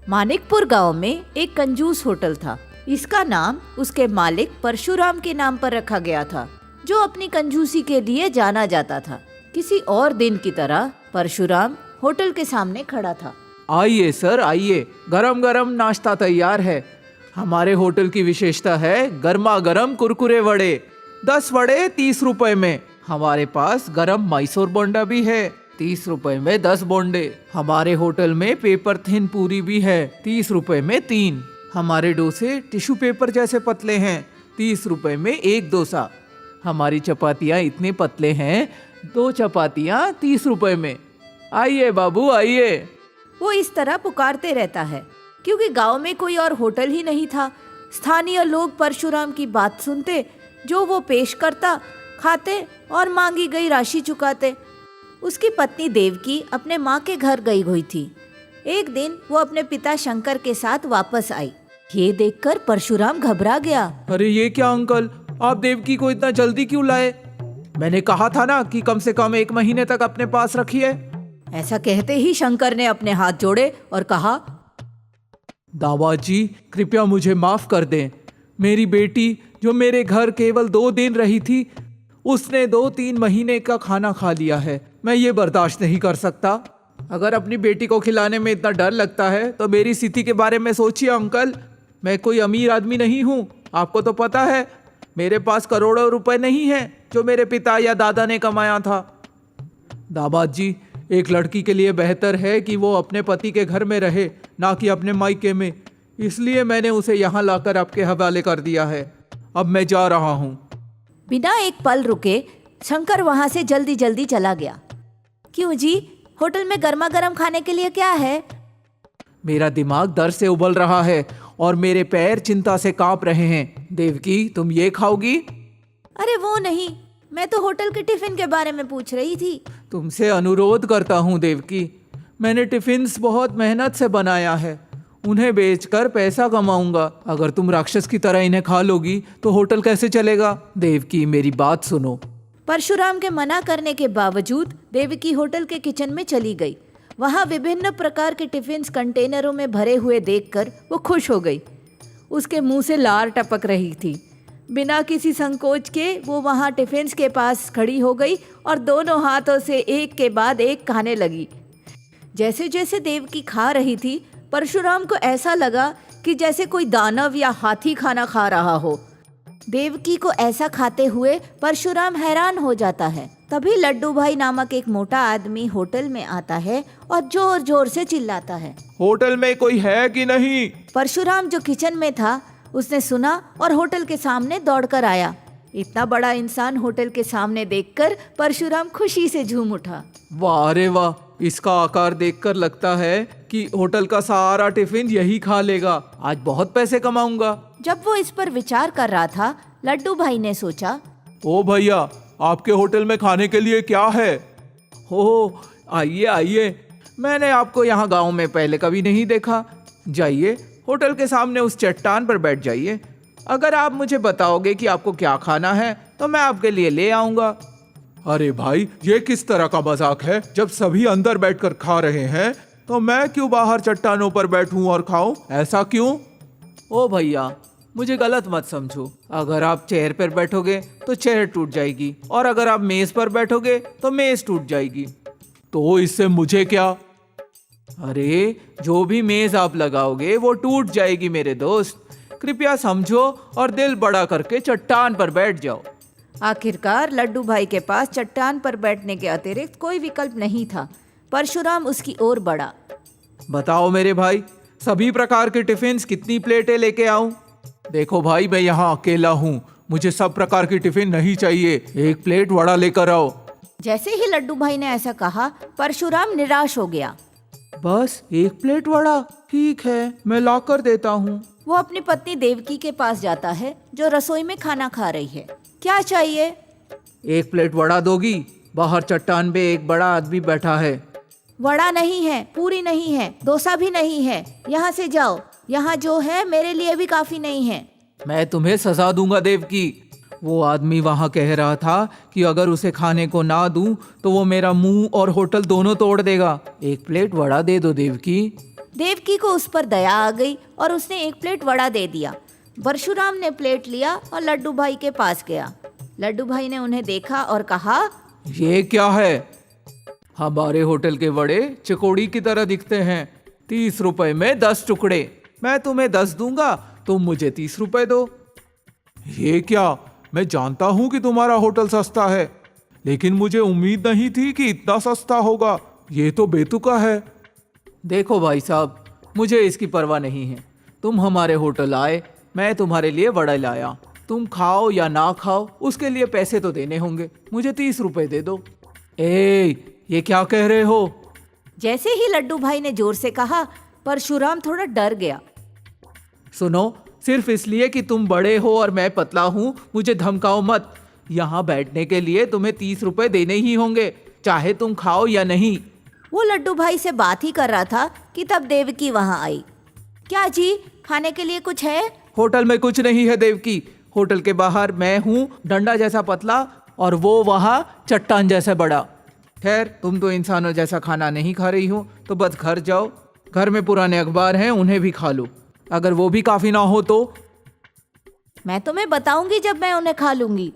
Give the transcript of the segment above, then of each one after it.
मानिकपुर गांव में एक कंजूस होटल था। इसका नाम उसके मालिक परशुराम के नाम पर रखा गया था, जो अपनी कंजूसी के लिए जाना जाता था। किसी और दिन की तरह परशुराम होटल के सामने खड़ा था। आइए सर आइए, गरम गरम नाश्ता तैयार है। हमारे होटल की विशेषता है गर्मा गर्म कुरकुरे वड़े। 10 वड़े 30 रुपए में। हमारे पास गरम मैसूर बोंडा भी है, 30 रुपए में 10 बोंडे। हमारे होटल में पेपर थिन पूरी भी है, 30 रुपए में 3। हमारे डोसे टिश्यू पेपर जैसे पतले हैं, 30 रुपए में 1 डोसा। हमारी चपातियाँ इतने पतले हैं, 2 चपातियाँ 30 रुपए में। आइए बाबू आइए। वो इस तरह पुकारते रहता है क्योंकि गांव में कोई और होटल ही नहीं था। स्थानीय लोग परशुराम की बात सुनते, जो वो पेश करता खाते और मांगी गई राशि चुकाते। उसकी पत्नी देवकी अपने माँ के घर गई हुई थी। एक दिन वो अपने पिता शंकर के साथ वापस आई। ये देखकर परशुराम घबरा गया। अरे ये क्या अंकल, आप देवकी को इतना जल्दी क्यों लाए? मैंने कहा था ना कि कम से कम 1 महीने तक अपने पास रखिए। ऐसा कहते ही शंकर ने अपने हाथ जोड़े और कहा, दामाजी कृपया मुझे माफ कर दें। मेरी बेटी जो मेरे घर केवल 2 दिन रही थी, उसने 2-3 महीने का खाना खा लिया है। मैं ये बर्दाश्त नहीं कर सकता। अगर अपनी बेटी को खिलाने में इतना डर लगता है तो मेरी स्थिति के बारे में सोचिए अंकल। मैं कोई अमीर आदमी नहीं हूँ, आपको तो पता है। मेरे पास करोड़ों रुपए नहीं हैं जो मेरे पिता या दादा ने कमाया था। दामाद जी, एक लड़की के लिए बेहतर है कि वो अपने पति के घर में रहे, ना कि अपने मायके में। इसलिए मैंने उसे यहाँ लाकर आपके हवाले कर दिया है। अब मैं जा रहा हूँ। बिना एक पल रुके शंकर वहाँ से जल्दी जल्दी चला गया। क्यों जी, होटल में गर्मा गर्म खाने के लिए क्या है? मेरा दिमाग दर्द से उबल रहा है और मेरे पैर चिंता से कांप रहे हैं। देवकी, तुम ये खाओगी? अरे वो नहीं, मैं तो होटल के टिफिन के बारे में पूछ रही थी। तुमसे अनुरोध करता हूँ देवकी, मैंने टिफिन्स बहुत मेहनत से बनाया है। उन्हें बेचकर पैसा कमाऊंगा। अगर तुम राक्षस की तरह इन्हें खा लोगी तो होटल कैसे चलेगा? देवकी, मेरी बात सुनो। परशुराम के मना करने के बावजूद देवकी होटल के किचन में चली गई। वहाँ विभिन्न प्रकार के टिफिन्स कंटेनरों में भरे हुए देखकर वो खुश हो गई। उसके मुंह से लार टपक रही थी। बिना किसी संकोच के वो वहाँ टिफिन्स के पास खड़ी हो गई और दोनों हाथों से एक के बाद एक खाने लगी। जैसे जैसे देवकी खा रही थी, परशुराम को ऐसा लगा कि जैसे कोई दानव या हाथी खाना खा रहा हो। देवकी को ऐसा खाते हुए परशुराम हैरान हो जाता है। तभी लड्डू भाई नामक एक मोटा आदमी होटल में आता है और जोर जोर से चिल्लाता है, होटल में कोई है कि नहीं? परशुराम जो किचन में था उसने सुना और होटल के सामने दौड़कर आया। इतना बड़ा इंसान होटल के सामने देखकर परशुराम खुशी से झूम उठा। वाह रे वाह, इसका आकार देखकर लगता है कि होटल का सारा टिफिन यही खा लेगा। आज बहुत पैसे कमाऊंगा। जब वो इस पर विचार कर रहा था, लड्डू भाई ने सोचा, ओ भैया, आपके होटल में खाने के लिए क्या है? हो आइए आइए, मैंने आपको यहाँ गांव में पहले कभी नहीं देखा। जाइए होटल के सामने उस चट्टान पर बैठ जाइए। अगर आप मुझे बताओगे कि आपको क्या खाना है तो मैं आपके लिए ले आऊँगा। अरे भाई, ये किस तरह का मजाक है? जब सभी अंदर बैठकर खा रहे हैं तो मैं क्यों बाहर चट्टानों पर बैठूं और खाऊं? ऐसा क्यों? ओ भैया, मुझे गलत मत समझो। अगर आप चेयर पर बैठोगे तो चेयर टूट जाएगी, और अगर आप मेज पर बैठोगे तो मेज टूट जाएगी। तो इससे मुझे क्या? अरे, जो भी मेज आप लगाओगे वो टूट जाएगी मेरे दोस्त। कृपया समझो और दिल बड़ा करके चट्टान पर बैठ जाओ। आखिरकार लड्डू भाई के पास चट्टान पर बैठने के अतिरिक्त कोई विकल्प नहीं था। परशुराम उसकी ओर बढ़ा। बताओ मेरे भाई, सभी प्रकार के टिफिन्स कितनी प्लेटें लेके आऊं? देखो भाई, मैं यहाँ अकेला हूँ, मुझे सब प्रकार की टिफिन नहीं चाहिए। 1 प्लेट वड़ा लेकर आओ। जैसे ही लड्डू भाई ने ऐसा कहा, परशुराम निराश हो गया। बस 1 प्लेट वड़ा? ठीक है, मैं ला कर देता हूँ। वो अपनी पत्नी देवकी के पास जाता है, जो रसोई में खाना खा रही है। क्या चाहिए? 1 प्लेट वड़ा दोगी? बाहर चट्टान पे एक बड़ा आदमी बैठा है। वड़ा नहीं है, पूरी नहीं है, डोसा भी नहीं है। यहाँ से जाओ, यहाँ जो है मेरे लिए भी काफी नहीं है। मैं तुम्हें सजा दूंगा देवकी। वो आदमी वहाँ कह रहा था कि अगर उसे खाने को ना दूं तो वो मेरा मुंह और होटल दोनों तोड़ देगा। 1 प्लेट वड़ा दे दो देवकी। देवकी को उस पर दया आ गई और उसने एक प्लेट वड़ा दे दिया। परशुराम ने प्लेट लिया और लड्डू भाई के पास गया। लड्डू भाई ने उन्हें देखा और कहा, ये क्या है? हमारे होटल के वड़े चकोड़ी की तरह दिखते हैं। 30 रुपए में 10 टुकड़े। मैं तुम्हें 10 दूंगा, तुम मुझे 30 रुपए दो। ये क्या? मैं जानता हूं कि तुम्हारा होटल सस्ता है, लेकिन मुझे उम्मीद नहीं थी कि इतना सस्ता होगा। ये तो बेतुका है। देखो भाई साहब, मुझे इसकी परवाह नहीं है। तुम हमारे होटल आए, मैं तुम्हारे लिए वड़ा लाया। तुम खाओ या ना खाओ, उसके लिए पैसे तो देने होंगे। मुझे 30 रुपए दे दो। ये क्या कह रहे हो? जैसे ही लड्डू भाई ने जोर से कहा, परशुराम थोड़ा डर गया। सुनो, सिर्फ इसलिए कि तुम बड़े हो और मैं पतला हूं, मुझे धमकाओ मत। यहाँ बैठने के लिए तुम्हें 30 रुपए देने ही होंगे, चाहे तुम खाओ या नहीं। वो लड्डू भाई से बात ही कर रहा था कि तब देवकी वहां आई। क्या जी, खाने के लिए कुछ है? होटल में कुछ नहीं है देवकी। होटल के बाहर मैं हूँ डंडा जैसा पतला और वो वहाँ चट्टान जैसा बड़ा। खैर, तुम तो इंसानों जैसा खाना नहीं खा रही हो, तो बस घर जाओ। घर में पुराने अखबार हैं, उन्हें भी खा लो। अगर वो भी काफी ना हो तो मैं तुम्हें बताऊंगी जब मैं उन्हें खा लूंगी।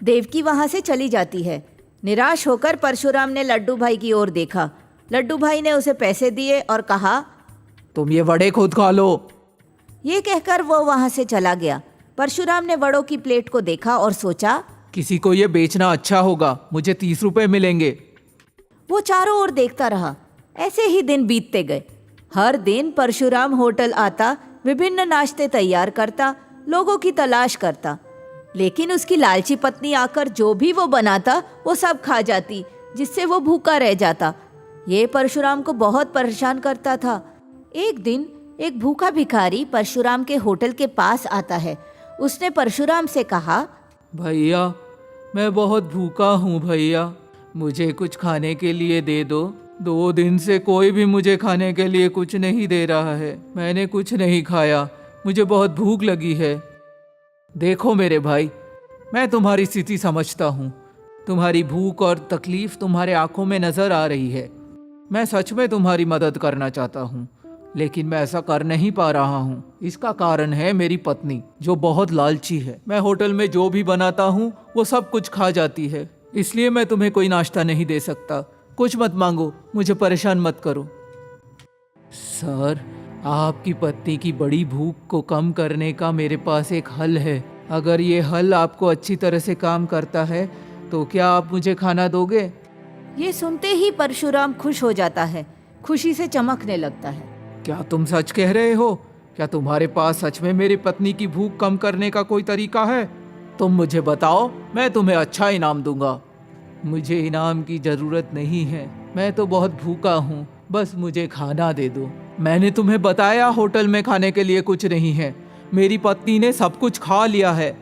देवकी वहां से चली जाती है। निराश होकर परशुराम ने लड्डू भाई की ओर देखा। लड्डू भाई ने उसे पैसे दिए और कहा, तुम ये वड़े खुद खा लो। ये कहकर वो वहां से चला गया। परशुराम ने वड़ों की प्लेट को देखा और सोचा, किसी को ये बेचना अच्छा होगा, मुझे 30 रुपए मिलेंगे। वो चारों ओर देखता रहा। ऐसे ही दिन बीतते गए। हर दिन परशुराम होटल आता, विभिन्न नाश्ते तैयार करता, लोगों की तलाश करता। लेकिन उसकी लालची पत्नी आकर जो भी वो बनाता वो सब खा जाती, जिससे वो भूखा रह जाता। ये परशुराम को बहुत परेशान करता था। एक दिन एक भूखा भिखारी परशुराम के होटल के पास आता है। उसने परशुराम से कहा, भैया, मैं बहुत भूखा हूँ भैया, मुझे कुछ खाने के लिए दे दो। 2 दिन से कोई भी मुझे खाने के लिए कुछ नहीं दे रहा है। मैंने कुछ नहीं खाया, मुझे बहुत भूख लगी है। देखो मेरे भाई, मैं तुम्हारी स्थिति समझता हूँ। तुम्हारी भूख और तकलीफ तुम्हारे आंखों में नजर आ रही है। मैं सच में तुम्हारी मदद करना चाहता हूँ, लेकिन मैं ऐसा कर नहीं पा रहा हूँ। इसका कारण है मेरी पत्नी, जो बहुत लालची है। मैं होटल में जो भी बनाता हूँ वो सब कुछ खा जाती है, इसलिए मैं तुम्हें कोई नाश्ता नहीं दे सकता। कुछ मत मांगो, मुझे परेशान मत करो। सर, आपकी पत्नी की बड़ी भूख को कम करने का मेरे पास एक हल है। अगर ये हल आपको अच्छी तरह से काम करता है तो क्या आप मुझे खाना दोगे? ये सुनते ही परशुराम खुश हो जाता है, खुशी से चमकने लगता है। क्या तुम सच कह रहे हो? क्या तुम्हारे पास सच में मेरी पत्नी की भूख कम करने का कोई तरीका है? तुम मुझे बताओ, मैं तुम्हें अच्छा इनाम दूंगा। मुझे इनाम की जरूरत नहीं है, मैं तो बहुत भूखा हूँ, बस मुझे खाना दे दो। मैंने तुम्हें बताया होटल में खाने के लिए कुछ नहीं है। मेरी पत्नी ने सब कुछ खा लिया है।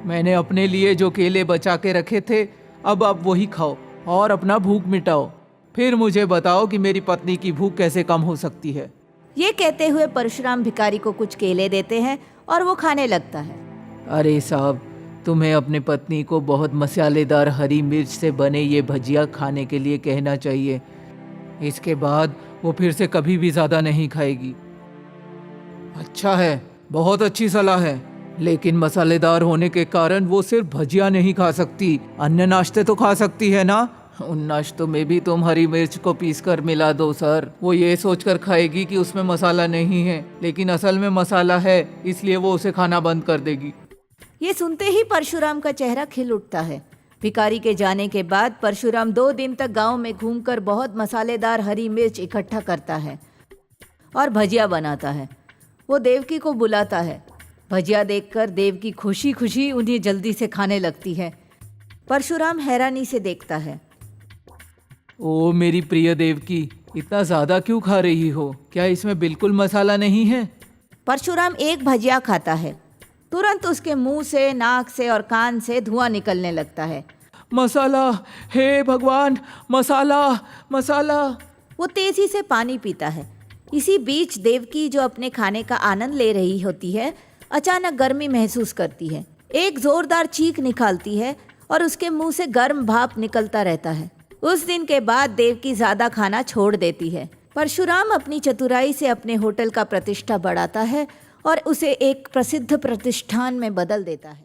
मैंने अपने लिए जो केले बचा के रखे थे, अब आप वही खाओ और अपना भूख मिटाओ। फिर मुझे बताओ कि मेरी पत्नी की भूख कैसे कम हो सकती है। ये कहते हुए परशुराम भिखारी को कुछ केले देते हैं और वो खाने लगता है। अरे साहब, तुम्हें अपने पत्नी को बहुत मसालेदार हरी मिर्च से बने ये भजिया खाने के लिए कहना चाहिए। इसके बाद वो फिर से कभी भी ज़्यादा नहीं खाएगी। अच्छा है, बहुत अच्छी सलाह है, लेकिन मसालेदार होने के कारण वो सिर्फ भजिया नहीं खा सकती, अन्य नाश्ते तो खा सकती है ना। उन नाश्तों में भी तुम हरी मिर्च को पीसकर मिला दो सर। वो ये सोचकर खाएगी कि उसमें मसाला नहीं है, लेकिन असल में मसाला है, इसलिए वो उसे खाना बंद कर देगी। ये सुनते ही परशुराम का चेहरा खिल उठता है। भिखारी के जाने के बाद परशुराम 2 दिन तक गांव में घूमकर बहुत मसालेदार हरी मिर्च इकट्ठा करता है और भजिया बनाता है। वो देवकी को बुलाता है। भजिया देखकर देवकी खुशी खुशी उन्हें जल्दी से खाने लगती है। परशुराम हैरानी से देखता है। ओ मेरी प्रिय देवकी, इतना ज़्यादा क्यों खा रही हो? क्या इसमें बिल्कुल मसाला नहीं है? परशुराम एक भजिया खाता है। तुरंत उसके मुंह से, नाक से और कान से धुआं निकलने लगता है। मसाला, हे भगवान, मसाला मसाला। वो तेजी से पानी पीता है। इसी बीच देवकी, जो अपने खाने का आनंद ले रही होती है, अचानक गर्मी महसूस करती है। एक जोरदार चीख निकालती है और उसके मुंह से गर्म भाप निकलता रहता है। उस दिन के बाद देवकी ज़्यादा खाना छोड़ देती है। परशुराम अपनी चतुराई से अपने होटल का प्रतिष्ठा बढ़ाता है और उसे एक प्रसिद्ध प्रतिष्ठान में बदल देता है।